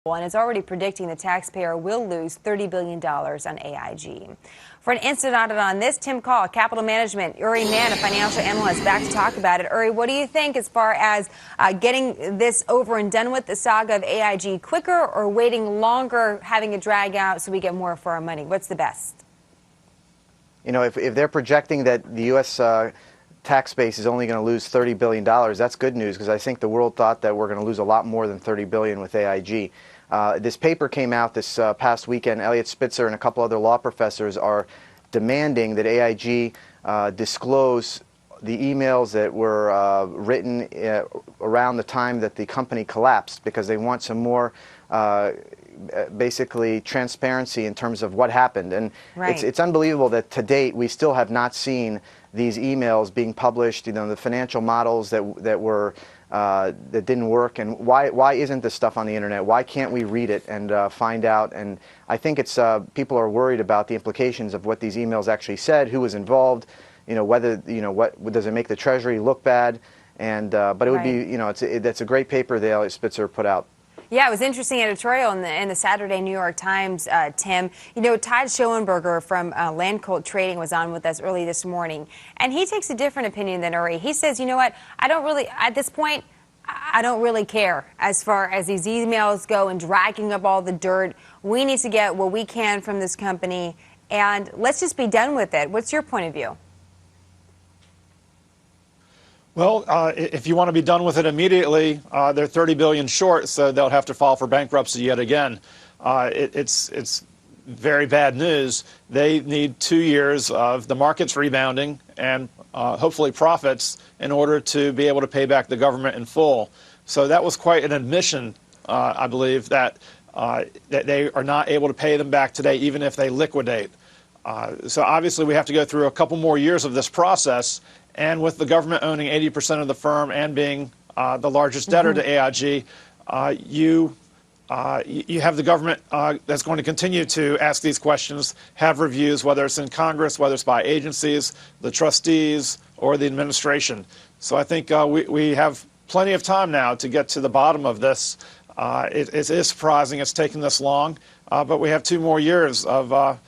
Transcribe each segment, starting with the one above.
and is already predicting the taxpayer will lose $30 billion on AIG. For an instant audit on this, Tim Call, Capital Management, Uri Man, a financial analyst, back to talk about it. Uri, what do you think as far as getting this over and done with, the saga of AIG, quicker or waiting longer, having it drag out so we get more for our money? What's the best? You know, if they're projecting that the U.S. tax base is only going to lose $30 billion, that's good news, because I think the world thought that we're going to lose a lot more than $30 billion with AIG. This paper came out this past weekend. Elliot Spitzer and a couple other law professors are demanding that AIG disclose the emails that were written around the time that the company collapsed, because they want some more basically transparency in terms of what happened. And it's unbelievable that to date we still have not seen these emails being published, you know, the financial models that were that didn't work. And why isn't this stuff on the internet? Why can't we read it and find out? And I think it's people are worried about the implications of what these emails actually said, who was involved, you know, whether, you know, what does it make the Treasury look bad? And but it would be, you know, that's a great paper that Elliot Spitzer put out. Yeah, it was an interesting editorial in the Saturday New York Times, Tim. You know, Todd Schoenberger from Land Colt Trading was on with us early this morning, and he takes a different opinion than Uri. He says, you know what, I don't really, at this point, I don't really care as far as these emails go and dragging up all the dirt. We need to get what we can from this company, and let's just be done with it. What's your point of view? Well, if you want to be done with it immediately, they're $30 billion short, so they'll have to file for bankruptcy yet again. It's very bad news. They need 2 years of the markets rebounding and hopefully profits in order to be able to pay back the government in full. So that was quite an admission, I believe, that they are not able to pay them back today, even if they liquidate. So obviously we have to go through a couple more years of this process. And with the government owning 80% of the firm and being the largest debtor to AIG, you have the government that's going to continue to ask these questions, have reviews, whether it's in Congress, whether it's by agencies, the trustees, or the administration. So I think we have plenty of time now to get to the bottom of this. It is surprising it's taken this long, but we have 2 more years of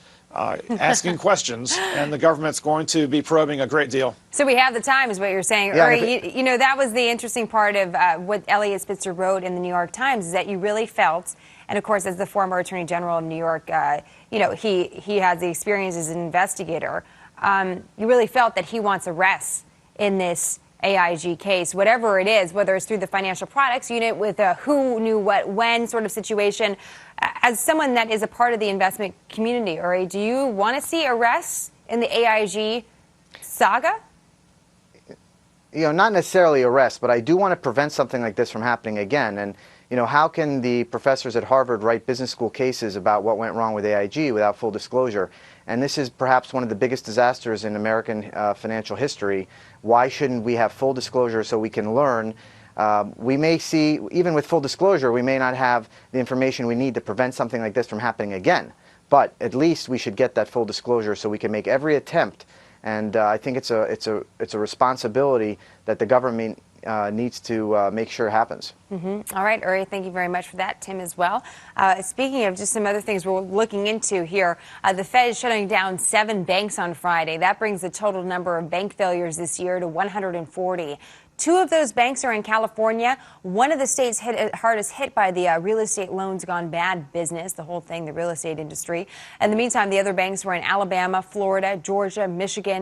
asking questions, and the government's going to be probing a great deal. So we have the time, is what you're saying. Yeah, Uri, you know, that was the interesting part of what Elliot Spitzer wrote in the New York Times, is that you really felt, and of course, as the former Attorney General of New York, you know, he has the experience as an investigator. You really felt that he wants arrests in this AIG case, whatever it is, whether it's through the financial products unit with a who knew what when sort of situation. As someone that is a part of the investment community, Uri, do you want to see arrests in the AIG saga? You know, not necessarily arrests, but I do want to prevent something like this from happening again. And, you know, how can the professors at Harvard write business school cases about what went wrong with AIG without full disclosure? And this is perhaps one of the biggest disasters in American financial history. Why shouldn't we have full disclosure so we can learn? We may see, even with full disclosure, we may not have the information we need to prevent something like this from happening again. But at least we should get that full disclosure so we can make every attempt. And I think it's a responsibility that the government needs to make sure happens. All right, Uri, thank you very much for that. Tim as well. Speaking of just some other things we're looking into here, the Fed is shutting down 7 banks on Friday. That brings the total number of bank failures this year to 140. 2 of those banks are in California. One of the states hardest hit by the real estate loans gone bad business, the whole thing, the real estate industry. In the meantime, the other banks were in Alabama, Florida, Georgia, Michigan,